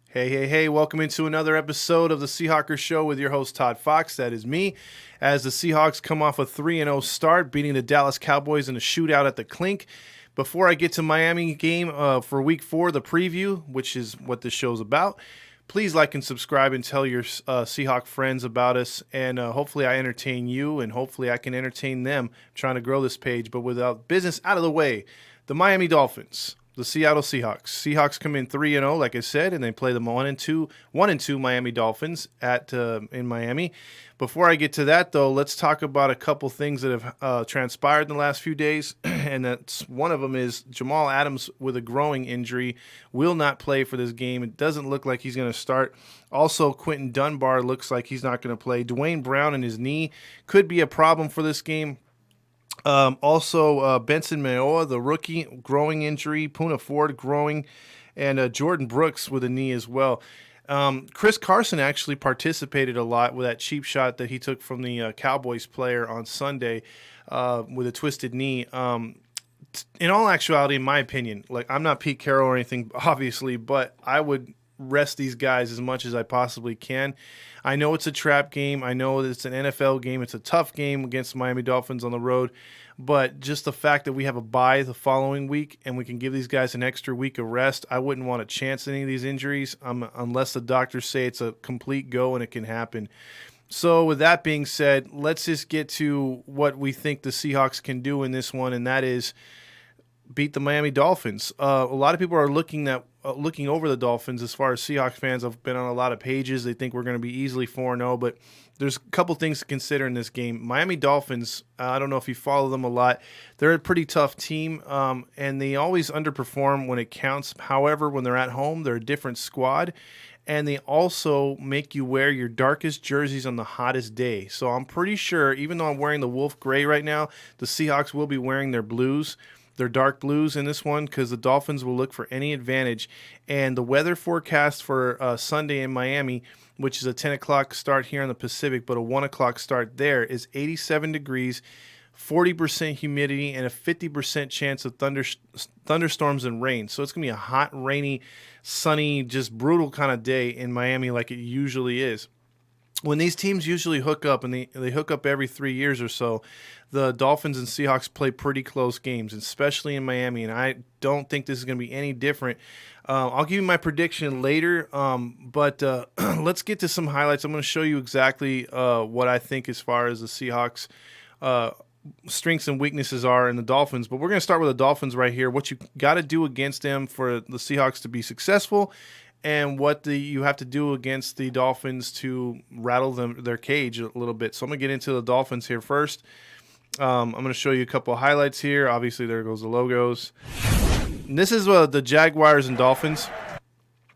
Hey, welcome into another episode of the Seahawkers Show with your host, TofddFoxx. That is me, as the Seahawks come off a 3-0 start, beating the Dallas Cowboys in a shootout at the Clink. Before I get to Miami game for Week 4, the preview, which is what this show's about, please like and subscribe and tell your Seahawk friends about us, and hopefully I entertain you, and hopefully I can entertain them trying to grow this page. But without business out of the way, the Miami Dolphins, the Seattle Seahawks. Seahawks come in 3-0, like I said, and they play the 1-2 Miami Dolphins in Miami. Before I get to that, though, let's talk about a couple things that have transpired in the last few days, and that's one of them is Jamal Adams with a growing injury will not play for this game. It doesn't look like he's going to start. Also, Quentin Dunbar looks like he's not going to play. Dwayne Brown and his knee could be a problem for this game. Also, Benson Mayowa, the rookie, growing injury. Poona Ford growing. And Jordan Brooks with a knee as well. Chris Carson actually participated a lot with that cheap shot that he took from the Cowboys player on Sunday with a twisted knee. In all actuality, in my opinion, like I'm not Pete Carroll or anything, obviously, but I would rest these guys as much as I possibly can. I know it's a trap game. I know it's an NFL game. It's a tough game against the Miami Dolphins on the road. But just the fact that we have a bye the following week and we can give these guys an extra week of rest, I wouldn't want to chance any of these injuries unless the doctors say it's a complete go and it can happen. So with that being said, let's just get to what we think the Seahawks can do in this one, and that is beat the Miami Dolphins. A lot of people are looking over the Dolphins as far as Seahawks fans. I've been on a lot of pages. They think we're going to be easily 4-0, but there's a couple things to consider in this game. Miami Dolphins, I don't know if you follow them a lot. They're a pretty tough team, and they always underperform when it counts. However, when they're at home, they're a different squad, and they also make you wear your darkest jerseys on the hottest day. So I'm pretty sure, even though I'm wearing the wolf gray right now, the Seahawks will be wearing their blues. They're dark blues in this one because the Dolphins will look for any advantage. And the weather forecast for Sunday in Miami, which is a 10 o'clock start here in the Pacific, but a 1 o'clock start there, is 87 degrees, 40% humidity, and a 50% chance of thunderstorms and rain. So it's going to be a hot, rainy, sunny, just brutal kind of day in Miami like it usually is. When these teams usually hook up, and they hook up every 3 years or so, the Dolphins and Seahawks play pretty close games, especially in Miami, and I don't think this is going to be any different. I'll give you my prediction later, but let's get to some highlights. I'm going to show you exactly what I think as far as the Seahawks' strengths and weaknesses are in the Dolphins, but we're going to start with the Dolphins right here, what you got to do against them for the Seahawks to be successful, and what you have to do against the Dolphins to rattle their cage a little bit. So I'm going to get into the Dolphins here first. I'm going to show you a couple of highlights here. Obviously, there goes the logos. And this is the Jaguars and Dolphins.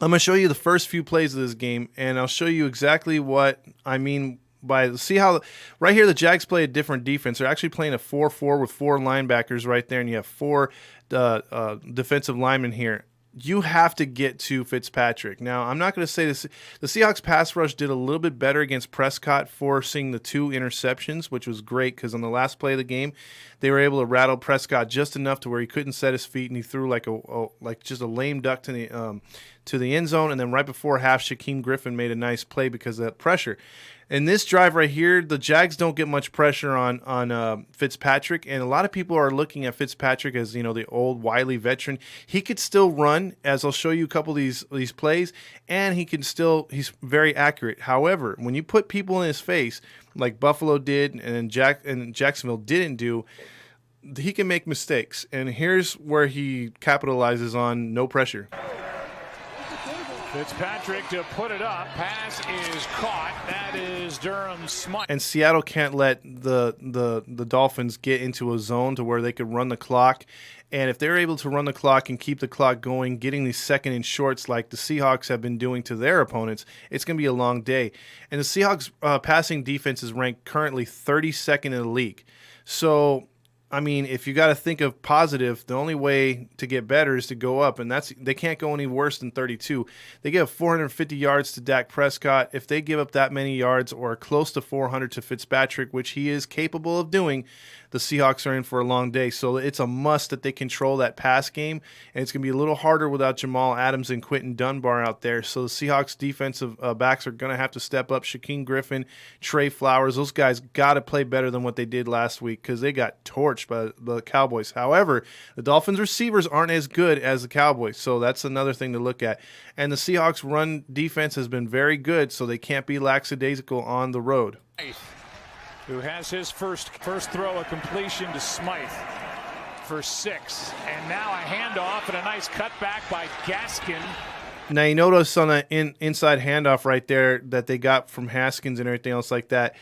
I'm going to show you the first few plays of this game, and I'll show you exactly what I mean by see how right here the Jags play a different defense. They're actually playing a 4-4 with 4 linebackers right there, and you have 4 defensive linemen here. You have to get to Fitzpatrick. Now, I'm not going to say this. The Seahawks pass rush did a little bit better against Prescott, forcing the 2 interceptions, which was great because on the last play of the game, they were able to rattle Prescott just enough to where he couldn't set his feet, and he threw like just a lame duck to the end zone. And then right before half, Shaquem Griffin made a nice play because of that pressure. In this drive right here, the Jags don't get much pressure on Fitzpatrick, and a lot of people are looking at Fitzpatrick as the old wily veteran. He could still run, as I'll show you a couple of these plays, and he's very accurate. However, when you put people in his face, like Buffalo did and Jacksonville didn't do, he can make mistakes, and here's where he capitalizes on no pressure. Fitzpatrick to put it up. Pass is caught. That is Durham Smythe. And Seattle can't let the Dolphins get into a zone to where they could run the clock. And if they're able to run the clock and keep the clock going, getting these second and shorts like the Seahawks have been doing to their opponents, it's going to be a long day. And the Seahawks passing defense is ranked currently 32nd in the league. So I mean, if you got to think of positive, the only way to get better is to go up, and they can't go any worse than 32. They give 450 yards to Dak Prescott. If they give up that many yards or close to 400 to Fitzpatrick, which he is capable of doing, the Seahawks are in for a long day. So it's a must that they control that pass game, and it's going to be a little harder without Jamal Adams and Quentin Dunbar out there. So the Seahawks defensive backs are going to have to step up. Shaquem Griffin, Trey Flowers, those guys got to play better than what they did last week because they got torched by the Cowboys. However, the Dolphins receivers aren't as good as the Cowboys, so that's another thing to look at. And the Seahawks run defense has been very good, so they can't be lackadaisical on the road. Who has his first throw, a completion to Smythe for 6. And now a handoff and a nice cutback by Gaskin. Now you notice on an inside handoff right there that they got from Haskins and everything else like that,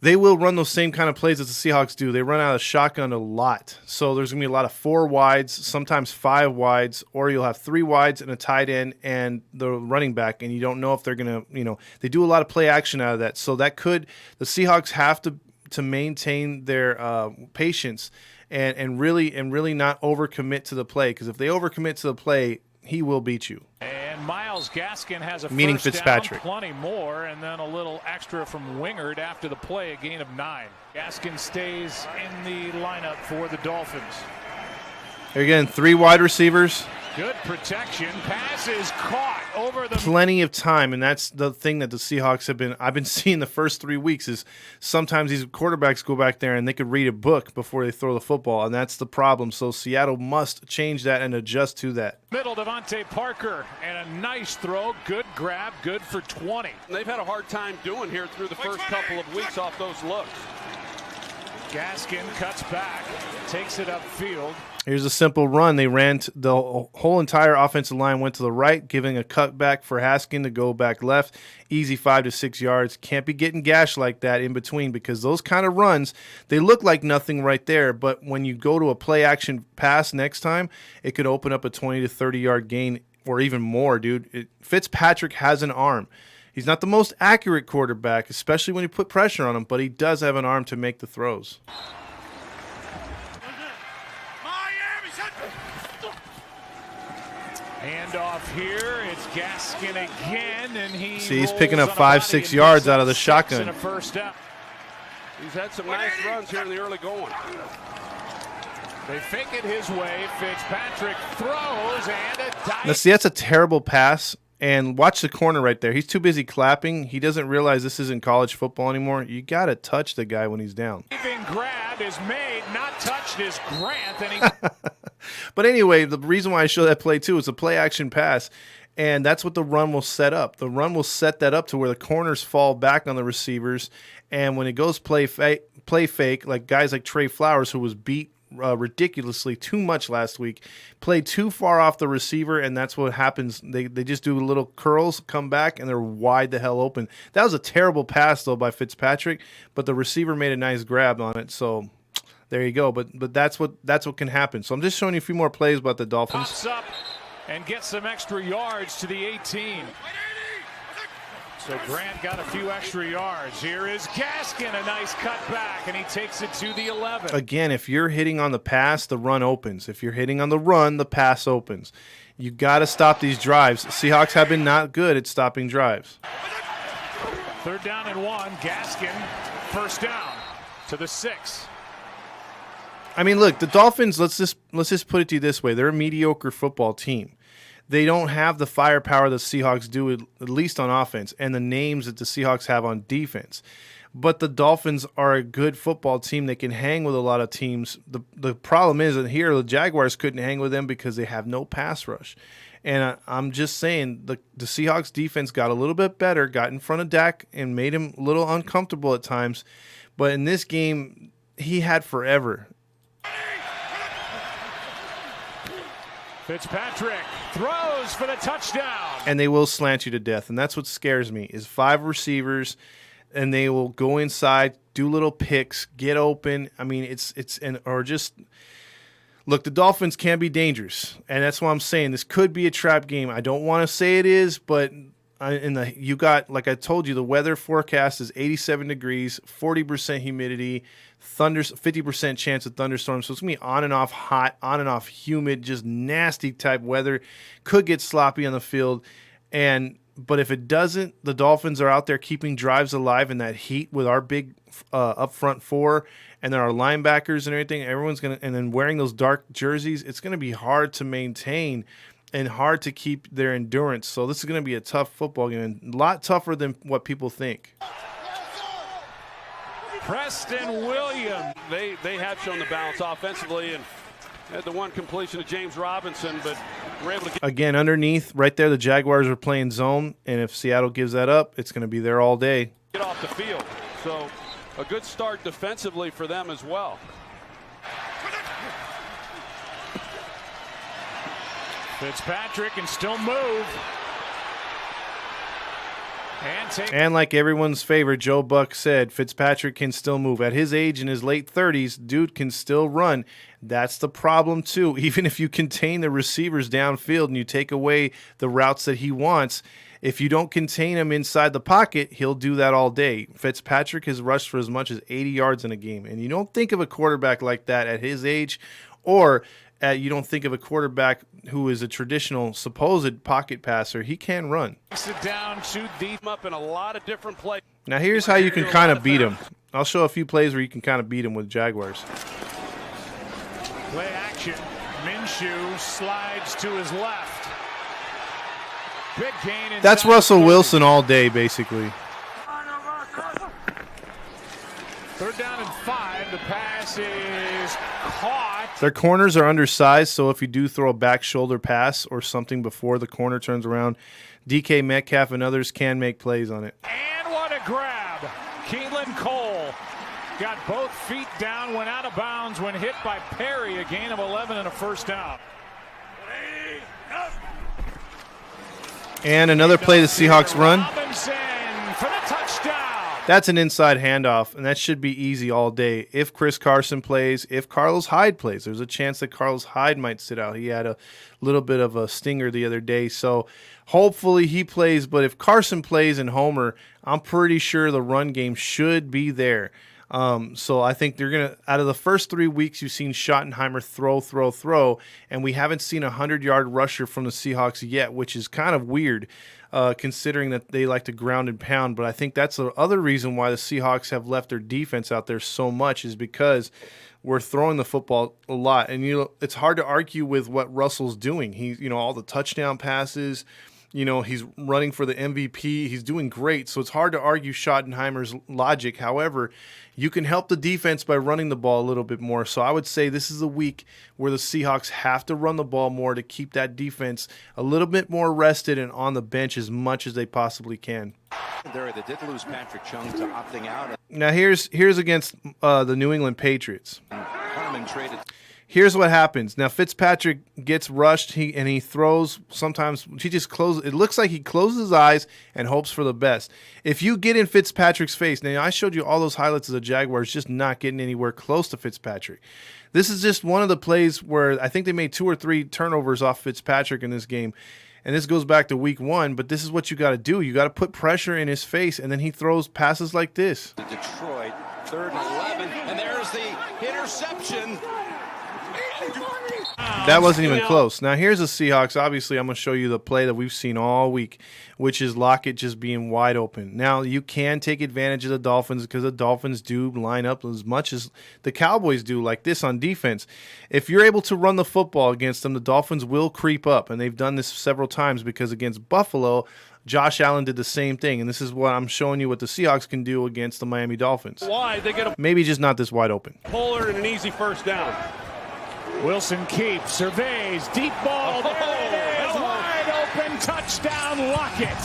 they will run those same kind of plays as the Seahawks do. They run out of shotgun a lot. So there's going to be a lot of 4 wides, sometimes 5 wides, or you'll have 3 wides and a tight end and the running back, and you don't know if they're going to, they do a lot of play action out of that. So the Seahawks have to maintain their patience and really not overcommit to the play, because if they overcommit to the play, he will beat you. And Myles Gaskin has a meaning first Fitzpatrick. down, plenty more, and then a little extra from Wingard after the play, a gain of 9. Gaskin stays in the lineup for the Dolphins. Again, 3 wide receivers. Good protection. Pass is caught over the... Plenty of time, and that's the thing that the Seahawks I've been seeing the first 3 weeks is sometimes these quarterbacks go back there and they could read a book before they throw the football, and that's the problem. So Seattle must change that and adjust to that. Middle, Devontae Parker, and a nice throw. Good grab, good for 20. They've had a hard time doing here through the first couple of weeks off those looks. Gaskin cuts back, takes it upfield. Here's a simple run. They ran the whole entire offensive line went to the right, giving a cutback for Haskin to go back left. Easy 5 to 6 yards. Can't be getting gashed like that in between, because those kind of runs, they look like nothing right there, but when you go to a play action pass next time, it could open up a 20 to 30 yard gain or even more, dude. Fitzpatrick has an arm. He's not the most accurate quarterback, especially when you put pressure on him, but he does have an arm to make the throws. Handoff here. It's Gaskin again, and he's picking up 5-6 yards out of the shotgun. A first down. He's had some nice runs here in the early going. They fake it his way. Fitzpatrick throws and a dive. Now, see, that's a terrible pass. And watch the corner right there. He's too busy clapping. He doesn't realize this isn't college football anymore. You got to touch the guy when he's down. Grab is made, not touched is Grant. And he... But anyway, the reason why I show that play too is a play action pass. And that's what the run will set up. The run will set that up to where the corners fall back on the receivers. And when it goes play fake, like guys like Trey Flowers, who was beat ridiculously too much last week, played too far off the receiver, and that's what happens. They just do little curls, come back, and they're wide the hell open. That was a terrible pass, though, by Fitzpatrick, but the receiver made a nice grab on it, so there you go. But that's what can happen. So I'm just showing you a few more plays about the Dolphins. Pops up and gets some extra yards to the 18. So Grant got a few extra yards. Here is Gaskin, a nice cutback, and he takes it to the 11. Again, if you're hitting on the pass, the run opens. If you're hitting on the run, the pass opens. You got to stop these drives. Seahawks have been not good at stopping drives. 3rd down and 1. Gaskin, first down to the 6. I mean, look, the Dolphins, let's just put it to you this way. They're a mediocre football team. They don't have the firepower the Seahawks do, at least on offense, and the names that the Seahawks have on defense. But the Dolphins are a good football team. They can hang with a lot of teams. The problem is that here the Jaguars couldn't hang with them because they have no pass rush. And I'm just saying the Seahawks defense got a little bit better, got in front of Dak, and made him a little uncomfortable at times. But in this game, he had forever. Fitzpatrick throws for the touchdown. And they will slant you to death. And that's what scares me is 5 receivers, and they will go inside, do little picks, get open. I mean, look, the Dolphins can be dangerous. And that's why I'm saying this could be a trap game. I don't want to say it is, but you got, like I told you, the weather forecast is 87 degrees, 40% humidity, 50% chance of thunderstorms. So it's going to be on and off hot, on and off humid, just nasty type weather. Could get sloppy on the field. But if it doesn't, the Dolphins are out there keeping drives alive in that heat with our big up front four and then our linebackers and everything. And then wearing those dark jerseys, it's going to be hard to maintain and hard to keep their endurance. So this is going to be a tough football game, a lot tougher than what people think. Preston Williams. They have shown the balance offensively and had the one completion to James Robinson, but we're able to get Again, underneath, right there, the Jaguars are playing zone, and if Seattle gives that up, it's going to be there all day. off the field. So a good start defensively for them as well. Fitzpatrick can still move. And like everyone's favorite, Joe Buck said, Fitzpatrick can still move. At his age, in his late 30s, dude can still run. That's the problem, too. Even if you contain the receivers downfield and you take away the routes that he wants, if you don't contain him inside the pocket, he'll do that all day. Fitzpatrick has rushed for as much as 80 yards in a game. And you don't think of a quarterback like that at his age, or you don't think of a quarterback who is a traditional supposed pocket passer. He can run. Sit down, shoot deep Up in a lot of different plays. Now here's how you can kind of beat him. I'll show a few plays where you can kind of beat him with Jaguars. Play action. Minshew slides to his left. Big gain. That's Russell Wilson all day, basically. 3rd down and 5. The pass is caught. Their corners are undersized, so if you do throw a back shoulder pass or something before the corner turns around, DK Metcalf and others can make plays on it. And what a grab. Keelan Cole got both feet down, went out of bounds when hit by Perry. A gain of 11 and a 1st down. And another play the Seahawks run. Robinson for the touchdown. That's an inside handoff, and that should be easy all day. If Chris Carson plays, if Carlos Hyde plays, there's a chance that Carlos Hyde might sit out. He had a little bit of a stinger the other day, so hopefully he plays. But if Carson plays and Homer, I'm pretty sure the run game should be there. So I think they're going to, out of the first 3 weeks, you've seen Schottenheimer throw, and we haven't seen a 100-yard rusher from the Seahawks yet, which is kind of weird. Considering that they like to ground and pound. But I think that's the other reason why the Seahawks have left their defense out there so much, is because we're throwing the football a lot. And, it's hard to argue with what Russell's doing. He, all the touchdown passes, he's running for the MVP. He's doing great. So it's hard to argue Schottenheimer's logic. However, you can help the defense by running the ball a little bit more. So I would say this is a week where the Seahawks have to run the ball more to keep that defense a little bit more rested and on the bench as much as they possibly can. They did lose Patrick Chung to opting out. Now here's against the New England Patriots. Harmon traded. Here's what happens. Now Fitzpatrick gets rushed, he throws. Sometimes he just closes. It looks like he closes his eyes and hopes for the best. If you get in Fitzpatrick's face, now I showed you all those highlights of the Jaguars just not getting anywhere close to Fitzpatrick. This is just one of the plays where I think they made 2 or 3 turnovers off Fitzpatrick in this game. And this goes back to week 1, but this is what you got to do. You got to put pressure in his face, and then he throws passes like this. Detroit, 3rd and 11, and there's the interception. That wasn't even close. Now, here's the Seahawks. Obviously, I'm going to show you the play that we've seen all week, which is Lockett just being wide open. Now, you can take advantage of the Dolphins because the Dolphins do line up as much as the Cowboys do like this on defense. If you're able to run the football against them, the Dolphins will creep up, and they've done this several times because against Buffalo, Josh Allen did the same thing, and this is what I'm showing you what the Seahawks can do against the Miami Dolphins. Why? They get a Maybe just not this wide open. puller and an easy 1st down. Wilson keeps, surveys, deep ball. There it is, wide open, touchdown, Lockett.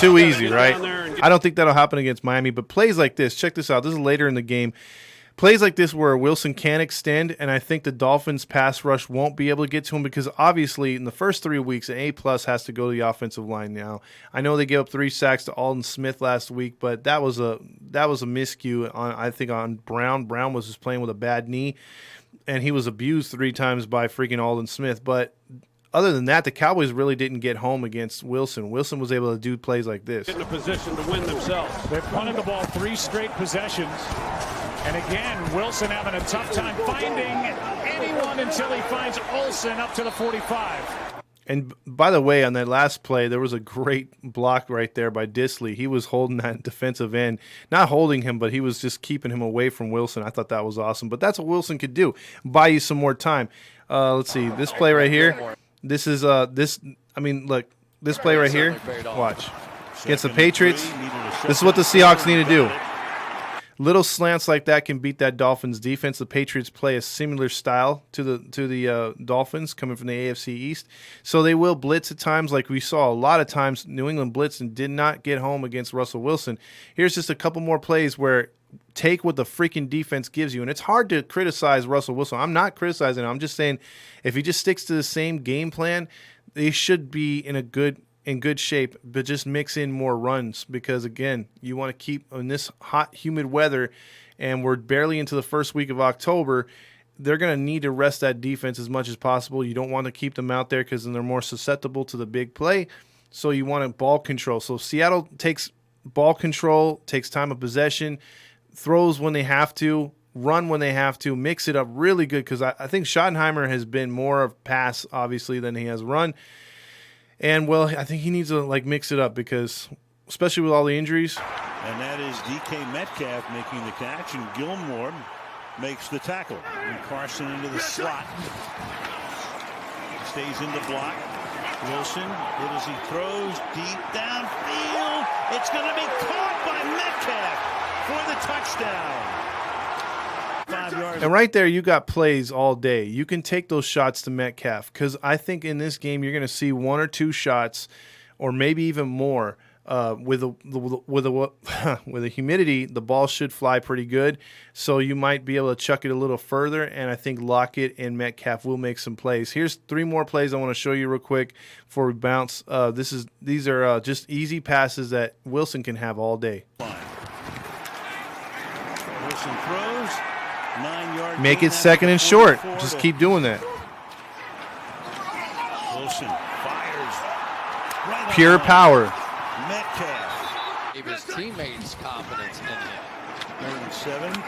Too easy, right? I don't think that'll happen against Miami, but plays like this, check this out. This is later in the game. Plays like this where Wilson can extend, and I think the Dolphins' pass rush won't be able to get to him because obviously in the first 3 weeks, an A-plus has to go to the offensive line now. I know they gave up 3 sacks to Alden Smith last week, but that was a miscue, I think, on Brown. Brown was just playing with a bad knee. and he was abused 3 times by freaking Aldon Smith. But other than that, the Cowboys really didn't get home against Wilson. Wilson was able to do plays like this. In a position to win themselves. They've punted the ball 3 straight possessions. And again, Wilson having a tough time finding anyone until he finds Olsen up to the 45. And by the way, on that last play, there was a great block right there by Disley. He was holding that defensive end. Not holding him, but he was just keeping him away from Wilson. I thought that was awesome. But that's what Wilson could do. Buy you some more time. Let's see. This play right here. This is look, this play right here. Watch. Against the Patriots. This is what the Seahawks need to do. Little slants like that can beat that Dolphins defense. The Patriots play a similar style to the Dolphins coming from the AFC East. So they will blitz at times, like we saw a lot of times. New England blitzed and did not get home against Russell Wilson. Here's just a couple more plays where take what the freaking defense gives you. And it's hard to criticize Russell Wilson. I'm not criticizing him. I'm just saying if he just sticks to the same game plan, they should be in good shape, but just mix in more runs because, again, you want to keep in this hot, humid weather, and we're barely into the first week of October. They're going to need to rest that defense as much as possible. You don't want to keep them out there because then they're more susceptible to the big play, so you want ball control. So Seattle takes ball control, takes time of possession, throws when they have to, run when they have to, mix it up really good because I think Schottenheimer has been more of pass, obviously, than he has run. And, well, I think he needs to, mix it up because, especially with all the injuries. And that is DK Metcalf making the catch, and Gilmore makes the tackle. And Carson into the slot. Stays in the block. Wilson, good as he throws, deep downfield. It's going to be caught by Metcalf for the touchdown. 5 yards. And right there, you got plays all day. You can take those shots to Metcalf because I think in this game you're going to see 1 or 2 shots, or maybe even more. With the humidity, the ball should fly pretty good, so you might be able to chuck it a little further. And I think Lockett and Metcalf will make some plays. Here's 3 more plays I want to show you real quick before we bounce. These are just easy passes that Wilson can have all day. Wilson throws. 9-yard. Make it second and short. Just keep doing that. Wilson fires. Right Pure power. Metcalf. Gave his teammates confidence in him. 7.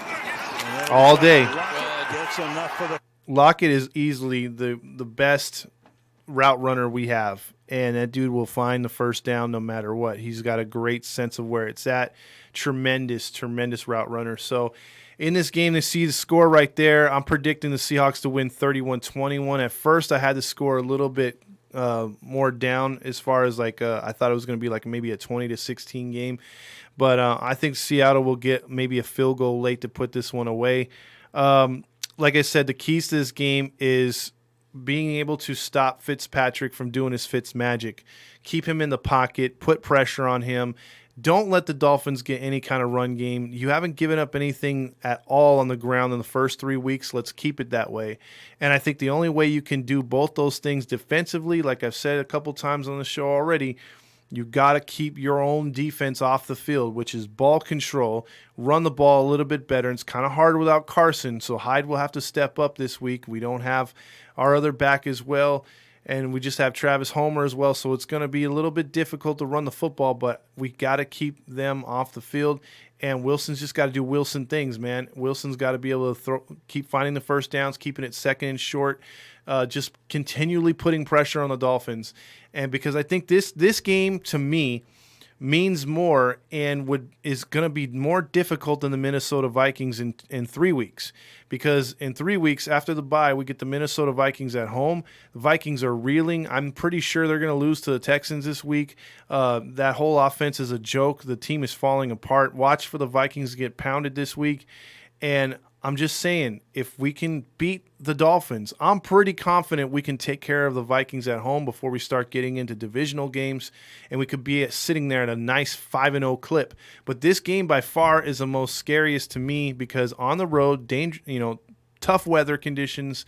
All day. Gets enough for the. Lockett is easily the best route runner we have, and that dude will find the first down no matter what. He's got a great sense of where it's at. Tremendous route runner. So in this game, they see the score right there. I'm predicting the Seahawks to win 31-21. At first, I had the score a little bit more down as far as I thought it was going to be maybe a 20-16 game. But I think Seattle will get maybe a field goal late to put this one away. Like I said, the keys to this game is being able to stop Fitzpatrick from doing his Fitz magic. Keep him in the pocket, put pressure on him. Don't let the Dolphins get any kind of run game. You haven't given up anything at all on the ground in the first 3 weeks. Let's keep it that way. And I think the only way you can do both those things defensively, like I've said a couple times on the show already, you got to keep your own defense off the field, which is ball control, run the ball a little bit better. It's kind of hard without Carson, so Hyde will have to step up this week. We don't have our other back as well. And we just have Travis Homer as well, so it's going to be a little bit difficult to run the football, but we got to keep them off the field. And Wilson's just got to do Wilson things, man. Wilson's got to be able to keep finding the first downs, keeping it second and short, just continually putting pressure on the Dolphins. And because I think this game, to me, means more and is going to be more difficult than the Minnesota Vikings in 3 weeks. Because in 3 weeks after the bye, we get the Minnesota Vikings at home. The Vikings are reeling. I'm pretty sure they're going to lose to the Texans this week. That whole offense is a joke. The team is falling apart. Watch for the Vikings to get pounded this week. And I'm just saying, if we can beat the Dolphins, I'm pretty confident we can take care of the Vikings at home before we start getting into divisional games, and we could be sitting there at a nice 5-0 clip. But this game by far is the most scariest to me because on the road, tough weather conditions,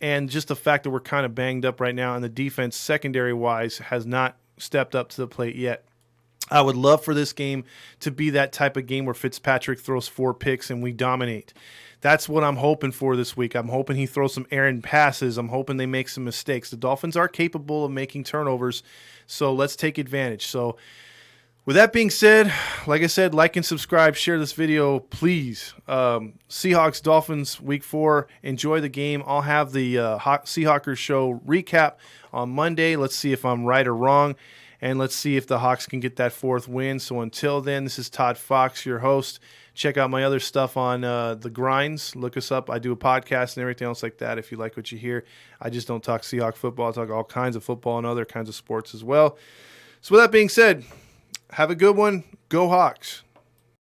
and just the fact that we're kind of banged up right now, and the defense secondary-wise has not stepped up to the plate yet. I would love for this game to be that type of game where Fitzpatrick throws 4 picks and we dominate. That's what I'm hoping for this week. I'm hoping he throws some errant passes. I'm hoping they make some mistakes. The Dolphins are capable of making turnovers, so let's take advantage. So with that being said, like I said, like and subscribe, share this video, please. Seahawks, Dolphins, Week 4. Enjoy the game. I'll have the Seahawkers show recap on Monday. Let's see if I'm right or wrong, and let's see if the Hawks can get that 4th win. So until then, this is TofddFoxx, your host. Check out my other stuff on The Grinds. Look us up. I do a podcast and everything else like that if you like what you hear. I just don't talk Seahawks football. I talk all kinds of football and other kinds of sports as well. So with that being said, have a good one. Go Hawks.